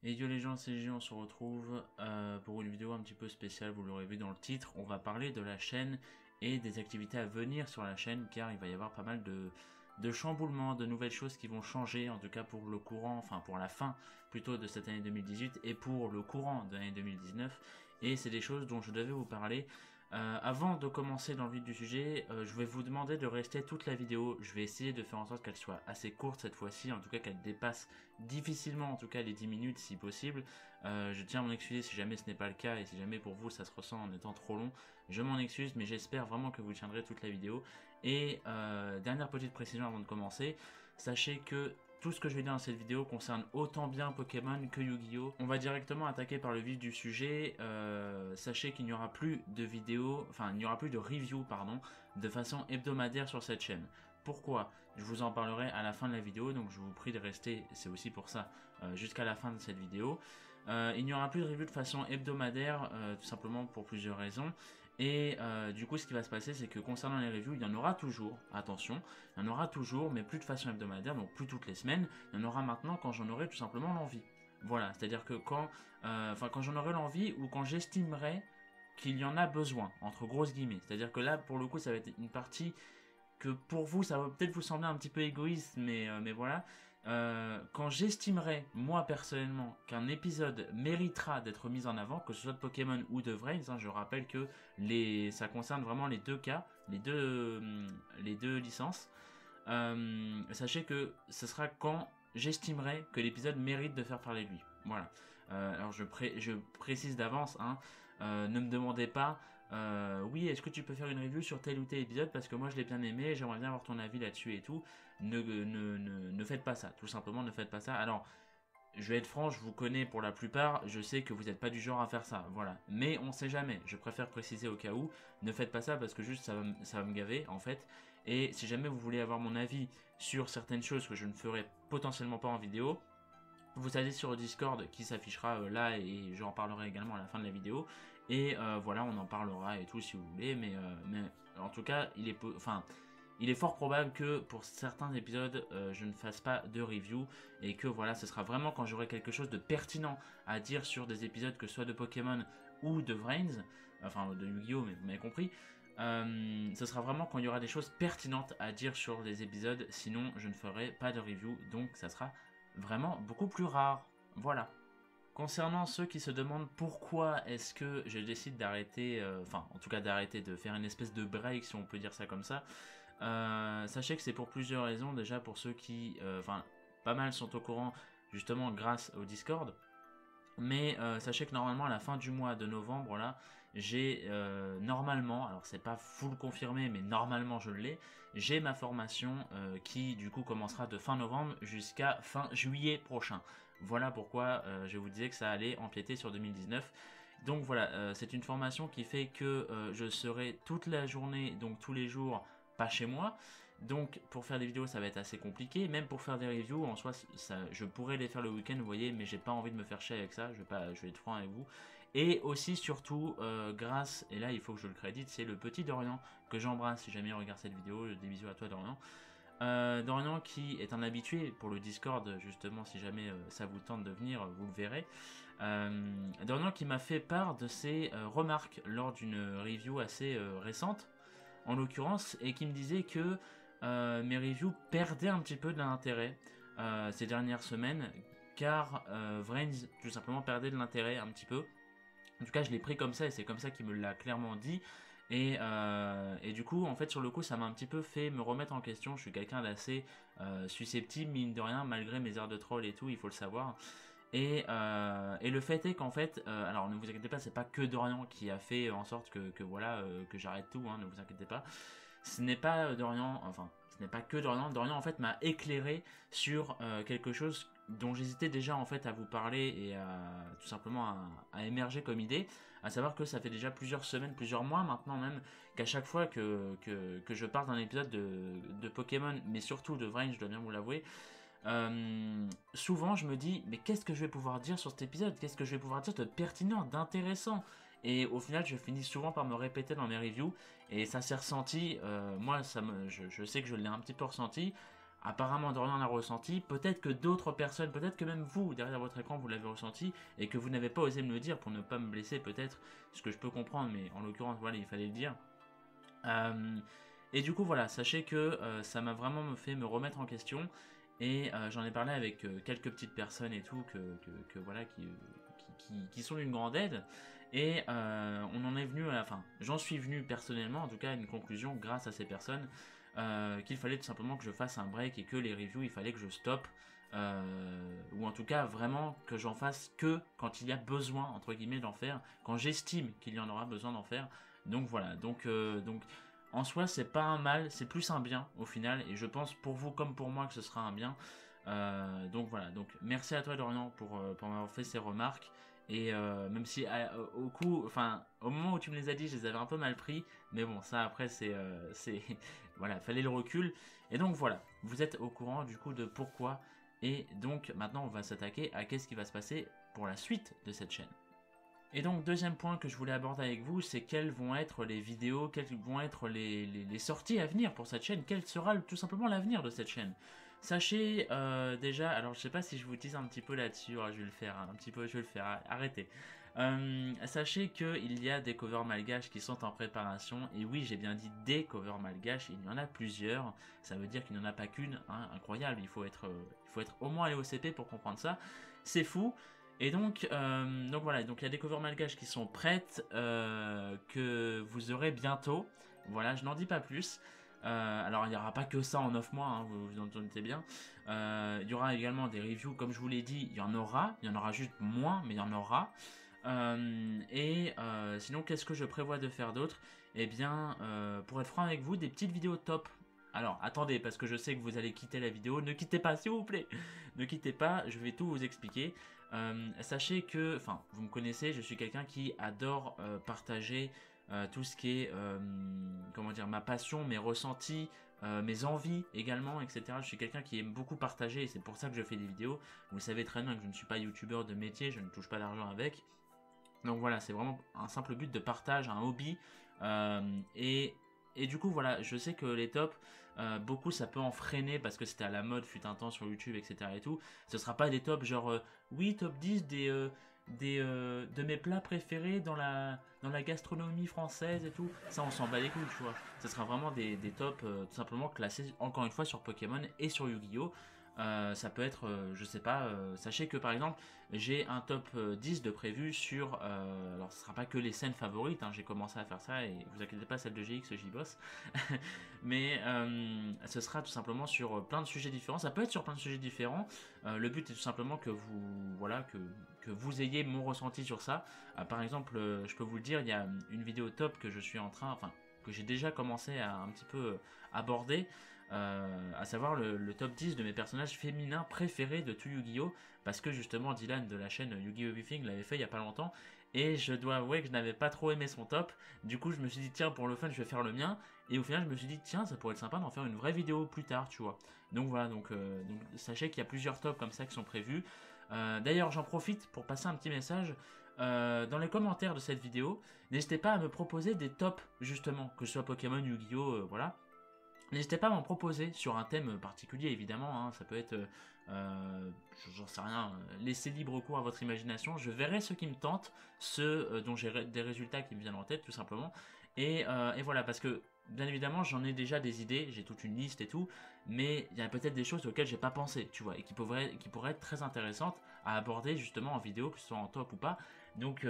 Et yo les gens, c'est Gigi, on se retrouve pour une vidéo un petit peu spéciale, vous l'aurez vu dans le titre. On va parler de la chaîne et des activités à venir sur la chaîne, car il va y avoir pas mal de chamboulements, de nouvelles choses qui vont changer, en tout cas pour le courant, enfin pour la fin plutôt de cette année 2018 et pour le courant de l'année 2019. Et c'est des choses dont je devais vous parler. Avant de commencer dans le vif du sujet, je vais vous demander de rester toute la vidéo. Je vais essayer de faire en sorte qu'elle soit assez courte cette fois-ci, en tout cas qu'elle dépasse difficilement en tout cas les 10 minutes si possible. Je tiens à m'en excuser si jamais ce n'est pas le cas et si jamais pour vous ça se ressent en étant trop long. Je m'en excuse, mais j'espère vraiment que vous tiendrez toute la vidéo. Et dernière petite précision avant de commencer, sachez que tout ce que je vais dire dans cette vidéo concerne autant bien Pokémon que Yu-Gi-Oh! On va directement attaquer par le vif du sujet. Sachez qu'il n'y aura plus de vidéos, enfin il n'y aura plus de review, pardon, de façon hebdomadaire sur cette chaîne. Pourquoi? Je vous en parlerai à la fin de la vidéo, donc je vous prie de rester, c'est aussi pour ça, jusqu'à la fin de cette vidéo. Il n'y aura plus de review de façon hebdomadaire, tout simplement pour plusieurs raisons. Et du coup, ce qui va se passer, c'est que concernant les reviews, il y en aura toujours, attention, il y en aura toujours, mais plus de façon hebdomadaire, donc plus toutes les semaines. Il y en aura maintenant quand j'en aurai tout simplement l'envie. Voilà, c'est-à-dire que quand j'en aurai l'envie ou quand j'estimerai qu'il y en a besoin, entre grosses guillemets. C'est-à-dire que là, pour le coup, ça va être une partie que pour vous, ça va peut-être vous sembler un petit peu égoïste, mais voilà. Quand j'estimerai, moi personnellement, qu'un épisode méritera d'être mis en avant, que ce soit de Pokémon ou de Vrains, hein, je rappelle que ça concerne vraiment les deux cas, les deux licences. Sachez que ce sera quand j'estimerai que l'épisode mérite de faire parler de lui. Voilà. Alors je précise d'avance, hein, ne me demandez pas, oui, est-ce que tu peux faire une review sur tel ou tel épisode parce que moi je l'ai bien aimé, j'aimerais bien avoir ton avis là-dessus et tout. Ne faites pas ça, tout simplement ne faites pas ça. Alors, je vais être franc, je vous connais pour la plupart, je sais que vous n'êtes pas du genre à faire ça, voilà. Mais on sait jamais, je préfère préciser au cas où, ne faites pas ça parce que juste ça va me gaver en fait. Et si jamais vous voulez avoir mon avis sur certaines choses que je ne ferai potentiellement pas en vidéo, vous allez sur le Discord qui s'affichera là et j'en parlerai également à la fin de la vidéo. Et voilà, on en parlera et tout si vous voulez, mais en tout cas, il est fort probable que pour certains épisodes, je ne fasse pas de review et que voilà, ce sera vraiment quand j'aurai quelque chose de pertinent à dire sur des épisodes, que ce soit de Pokémon ou de Vrains, enfin de Yu-Gi-Oh, mais vous m'avez compris. Ce sera vraiment quand il y aura des choses pertinentes à dire sur les épisodes, sinon je ne ferai pas de review, donc ça sera vraiment beaucoup plus rare. Voilà. Concernant ceux qui se demandent pourquoi est-ce que je décide d'arrêter, enfin en tout cas d'arrêter de faire une espèce de break si on peut dire ça comme ça, sachez que c'est pour plusieurs raisons. Déjà pour ceux qui, enfin pas mal sont au courant justement grâce au Discord. Mais sachez que normalement à la fin du mois de novembre là, j'ai normalement, alors c'est pas full confirmé mais normalement je l'ai, j'ai ma formation qui du coup commencera de fin novembre jusqu'à fin juillet prochain. Voilà pourquoi je vous disais que ça allait empiéter sur 2019. Donc voilà, c'est une formation qui fait que je serai toute la journée, donc tous les jours, pas chez moi. Donc pour faire des vidéos ça va être assez compliqué, même pour faire des reviews en soi je pourrais les faire le week-end vous voyez, mais j'ai pas envie de me faire chier avec ça, je vais être franc avec vous. Et aussi surtout grâce, et là il faut que je le crédite, c'est le petit Dorian que j'embrasse si jamais il regarde cette vidéo, des bisous à toi Dorian. Dorian qui est un habitué pour le Discord justement, si jamais ça vous tente de venir vous le verrez. Dorian qui m'a fait part de ses remarques lors d'une review assez récente en l'occurrence, et qui me disait que mes reviews perdaient un petit peu de l'intérêt ces dernières semaines, car Vrains tout simplement perdait de l'intérêt un petit peu. En tout cas, je l'ai pris comme ça et c'est comme ça qu'il me l'a clairement dit. Et du coup, en fait, sur le coup, ça m'a un petit peu fait me remettre en question. Je suis quelqu'un d'assez susceptible, mine de rien, malgré mes airs de troll et tout, il faut le savoir. Et le fait est qu'en fait, alors ne vous inquiétez pas, c'est pas que Dorian qui a fait en sorte que voilà, que j'arrête tout, hein, ne vous inquiétez pas. Ce n'est pas Dorian, enfin, ce n'est pas que Dorian. Dorian en fait m'a éclairé sur quelque chose dont j'hésitais déjà en fait à vous parler et tout simplement à émerger comme idée, à savoir que ça fait déjà plusieurs semaines, plusieurs mois maintenant même, qu'à chaque fois que je parle d'un épisode de Pokémon, mais surtout de Vrain, je dois bien vous l'avouer, souvent je me dis mais qu'est-ce que je vais pouvoir dire sur cet épisode, qu'est-ce que je vais pouvoir dire de pertinent, d'intéressant, et au final je finis souvent par me répéter dans mes reviews et ça s'est ressenti, moi je sais que je l'ai un petit peu ressenti. apparemment Dorian l'a ressenti, peut-être que d'autres personnes, peut-être que même vous, derrière votre écran, vous l'avez ressenti, et que vous n'avez pas osé me le dire pour ne pas me blesser peut-être, ce que je peux comprendre, mais en l'occurrence, voilà, il fallait le dire. Et du coup, voilà, sachez que ça m'a vraiment fait me remettre en question, et j'en ai parlé avec quelques petites personnes et tout, voilà, qui sont d'une grande aide. Et on en est venu enfin, j'en suis venu personnellement, en tout cas, à une conclusion grâce à ces personnes, qu'il fallait tout simplement que je fasse un break et que les reviews, il fallait que je stoppe, ou en tout cas vraiment que j'en fasse que quand il y a besoin, entre guillemets, d'en faire, quand j'estime qu'il y en aura besoin d'en faire. Donc voilà, donc en soi, c'est pas un mal, c'est plus un bien au final, et je pense pour vous comme pour moi que ce sera un bien. Donc voilà, donc merci à toi Dorian pour m'avoir fait ces remarques. Et même si au coup, enfin, au moment où tu me les as dit, je les avais un peu mal pris, mais bon, ça après c'est voilà, fallait le recul. Et donc voilà, vous êtes au courant du coup de pourquoi. Et donc maintenant, on va s'attaquer à qu'est-ce qui va se passer pour la suite de cette chaîne. Et donc, deuxième point que je voulais aborder avec vous, c'est quelles vont être les vidéos, quelles vont être les sorties à venir pour cette chaîne, quel sera tout simplement l'avenir de cette chaîne. Sachez déjà, alors je sais pas si je vous tease un petit peu là-dessus, je vais le faire, un petit peu, je vais le faire, arrêtez. Sachez qu'il y a des covers malgaches qui sont en préparation, et oui, j'ai bien dit des covers malgaches, il y en a plusieurs, ça veut dire qu'il n'y en a pas qu'une, hein, incroyable, il faut être au moins allé au CP pour comprendre ça, c'est fou. Et donc voilà, donc il y a des covers malgaches qui sont prêtes, que vous aurez bientôt. Voilà, je n'en dis pas plus. Alors il n'y aura pas que ça en 9 mois, hein, vous en doutez bien. Il y aura également des reviews, comme je vous l'ai dit, il y en aura juste moins, mais il y en aura. Sinon, qu'est-ce que je prévois de faire d'autre? Eh bien, pour être franc avec vous, des petites vidéos top. Alors, attendez, parce que je sais que vous allez quitter la vidéo. Ne quittez pas, s'il vous plaît. Ne quittez pas, je vais tout vous expliquer. Sachez que, enfin, vous me connaissez, je suis quelqu'un qui adore partager tout ce qui est, comment dire, ma passion, mes ressentis, mes envies également, etc. Je suis quelqu'un qui aime beaucoup partager et c'est pour ça que je fais des vidéos. Vous savez très bien que je ne suis pas youtubeur de métier, je ne touche pas d'argent avec. Donc voilà, c'est vraiment un simple but de partage, un hobby. Et du coup, voilà, je sais que les tops, beaucoup ça peut en freiner parce que c'était à la mode, fut un temps sur YouTube, etc. et tout. Ce sera pas des tops genre, oui, top 10 de mes plats préférés dans la gastronomie française et tout. Ça, on s'en bat les couilles, tu vois. Ce sera vraiment des tops tout simplement classés, encore une fois, sur Pokémon et sur Yu-Gi-Oh! Ça peut être, je sais pas, sachez que par exemple, j'ai un top 10 de prévu sur, alors ce sera pas que les scènes favorites, hein, j'ai commencé à faire ça et vous inquiétez pas, celle de GX, j'y bosse, mais ce sera tout simplement sur plein de sujets différents, ça peut être sur plein de sujets différents, le but est tout simplement que vous, voilà, que vous ayez mon ressenti sur ça. Par exemple, je peux vous le dire, il y a une vidéo top que je suis en train, enfin, que j'ai déjà commencé à un petit peu aborder, à savoir le top 10 de mes personnages féminins préférés de tout Yu-Gi-Oh! Parce que justement Dylan de la chaîne Yu-Gi-Oh! Everything l'avait fait il y a pas longtemps et je dois avouer que je n'avais pas trop aimé son top. Du coup je me suis dit tiens, pour le fun je vais faire le mien, et au final je me suis dit tiens, ça pourrait être sympa d'en faire une vraie vidéo plus tard, tu vois. Donc voilà, donc sachez qu'il y a plusieurs tops comme ça qui sont prévus. D'ailleurs j'en profite pour passer un petit message. Dans les commentaires de cette vidéo, n'hésitez pas à me proposer des tops justement, que ce soit Pokémon, Yu-Gi-Oh! Voilà. N'hésitez pas à m'en proposer sur un thème particulier, évidemment, hein, ça peut être, j'en sais rien, laissez libre cours à votre imagination, je verrai ce qui me tente, ceux dont j'ai des résultats qui me viennent en tête, tout simplement, et voilà, parce que, bien évidemment, j'en ai déjà des idées, j'ai toute une liste et tout, mais il y a peut-être des choses auxquelles j'ai pas pensé, tu vois, et qui pourraient être très intéressantes à aborder, justement, en vidéo, que ce soit en top ou pas. Donc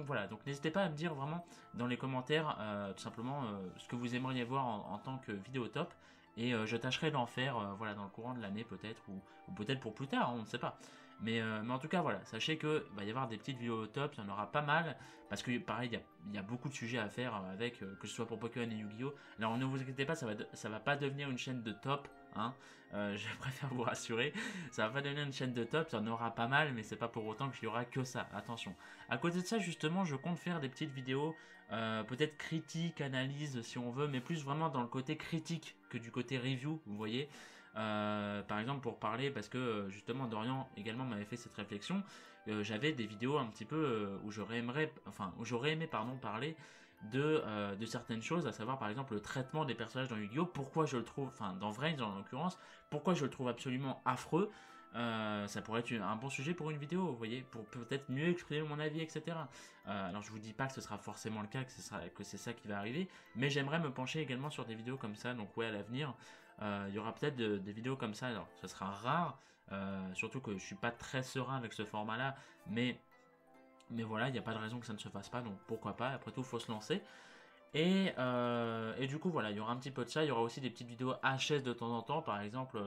voilà, donc n'hésitez pas à me dire vraiment dans les commentaires tout simplement ce que vous aimeriez voir en tant que vidéo top, et je tâcherai d'en faire voilà, dans le courant de l'année peut-être, ou peut-être pour plus tard, hein, on ne sait pas. Mais en tout cas voilà, sachez que va y avoir des petites vidéos top, il y en aura pas mal, parce que pareil il y a beaucoup de sujets à faire avec, que ce soit pour Pokémon et Yu-Gi-Oh! Alors ne vous inquiétez pas, ça va pas devenir une chaîne de top, hein. Je préfère vous rassurer, ça va pas devenir une chaîne de top, il y en aura pas mal, mais c'est pas pour autant qu'il y aura que ça, attention. À côté de ça, justement, je compte faire des petites vidéos, peut-être critiques, analyses si on veut, mais plus vraiment dans le côté critique que du côté review, vous voyez. Par exemple, pour parler, parce que justement Dorian également m'avait fait cette réflexion, j'avais des vidéos un petit peu où j'aurais aimé parler de certaines choses, à savoir par exemple le traitement des personnages dans Yu-Gi-Oh! Pourquoi je le trouve, enfin dans Vrains en l'occurrence, pourquoi je le trouve absolument affreux. Ça pourrait être un bon sujet pour une vidéo, vous voyez, pour peut-être mieux exprimer mon avis, etc. Alors je vous dis pas que ce sera forcément le cas, que c'est ça qui va arriver, mais j'aimerais me pencher également sur des vidéos comme ça, donc ouais, à l'avenir, il y aura peut-être des vidéos comme ça, alors ça sera rare, surtout que je suis pas très serein avec ce format-là, mais voilà, il n'y a pas de raison que ça ne se fasse pas, donc pourquoi pas, après tout, il faut se lancer. Et du coup, voilà, il y aura un petit peu de ça, il y aura aussi des petites vidéos HS de temps en temps, par exemple...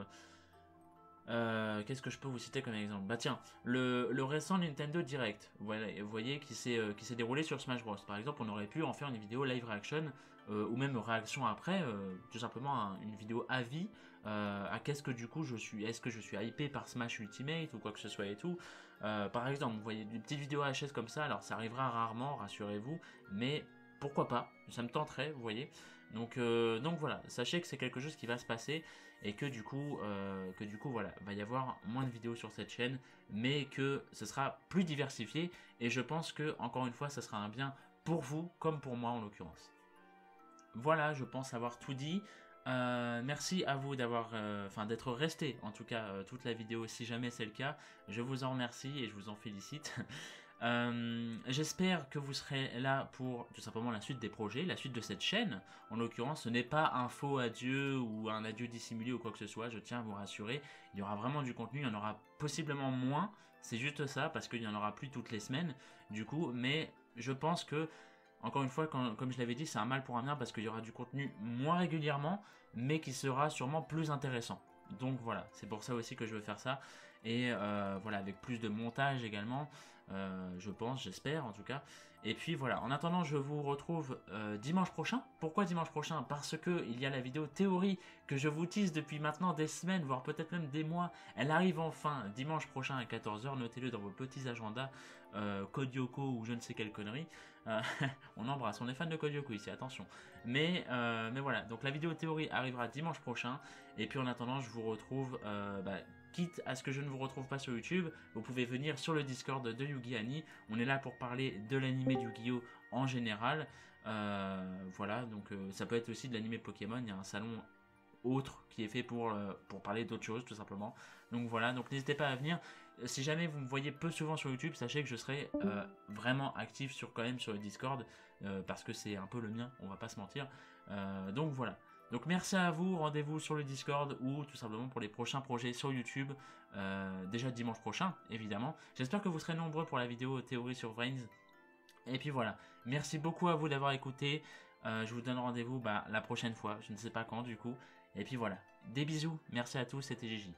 qu'est-ce que je peux vous citer comme exemple? Bah tiens, le récent Nintendo Direct, voilà, vous voyez, qui s'est déroulé sur Smash Bros. Par exemple, on aurait pu en faire une vidéo live reaction, ou même réaction après, tout simplement une vidéo avis, à qu'est-ce que du coup je suis, est-ce que je suis hypé par Smash Ultimate ou quoi que ce soit et tout. Par exemple, vous voyez, une petite vidéo HS comme ça, alors ça arrivera rarement, rassurez-vous, mais pourquoi pas, ça me tenterait, vous voyez. Donc voilà, sachez que c'est quelque chose qui va se passer et que du coup voilà, va y avoir moins de vidéos sur cette chaîne, mais que ce sera plus diversifié et je pense que encore une fois, ça sera un bien pour vous comme pour moi en l'occurrence. Voilà, je pense avoir tout dit. Merci à vous d'être resté en tout cas toute la vidéo si jamais c'est le cas. Je vous en remercie et je vous en félicite. J'espère que vous serez là pour tout simplement la suite des projets, la suite de cette chaîne. En l'occurrence, ce n'est pas un faux adieu ou un adieu dissimulé ou quoi que ce soit, je tiens à vous rassurer. Il y aura vraiment du contenu, il y en aura possiblement moins, c'est juste ça, parce qu'il n'y en aura plus toutes les semaines, du coup, mais je pense que, encore une fois, comme je l'avais dit, c'est un mal pour un bien, parce qu'il y aura du contenu moins régulièrement, mais qui sera sûrement plus intéressant. Donc voilà, c'est pour ça aussi que je veux faire ça. Et voilà, avec plus de montage également, je pense, j'espère en tout cas. Et puis voilà, en attendant, je vous retrouve dimanche prochain. Pourquoi dimanche prochain? Parce que il y a la vidéo théorie que je vous tease depuis maintenant des semaines, voire peut-être même des mois. Elle arrive enfin dimanche prochain à 14 h, notez-le dans vos petits agendas, Code Yoko ou je ne sais quelle connerie. On embrasse, on est fan de Code Yoko ici, attention. Mais voilà, donc la vidéo théorie arrivera dimanche prochain. Et puis en attendant, je vous retrouve, quitte à ce que je ne vous retrouve pas sur YouTube, vous pouvez venir sur le Discord de Yugi Annie. On est là pour parler de l'animé de Yu-Gi-Oh en général. Voilà, donc ça peut être aussi de l'animé Pokémon. Il y a un salon autre qui est fait pour parler d'autres choses tout simplement. Donc voilà, donc n'hésitez pas à venir. Si jamais vous me voyez peu souvent sur YouTube, sachez que je serai vraiment actif quand même sur le Discord, parce que c'est un peu le mien, on va pas se mentir. Donc voilà. Donc merci à vous, rendez-vous sur le Discord ou tout simplement pour les prochains projets sur YouTube, déjà dimanche prochain évidemment. J'espère que vous serez nombreux pour la vidéo théorie sur Vrains. Et puis voilà, merci beaucoup à vous d'avoir écouté, je vous donne rendez-vous la prochaine fois, je ne sais pas quand du coup. Et puis voilà, des bisous, merci à tous, c'était Gigi.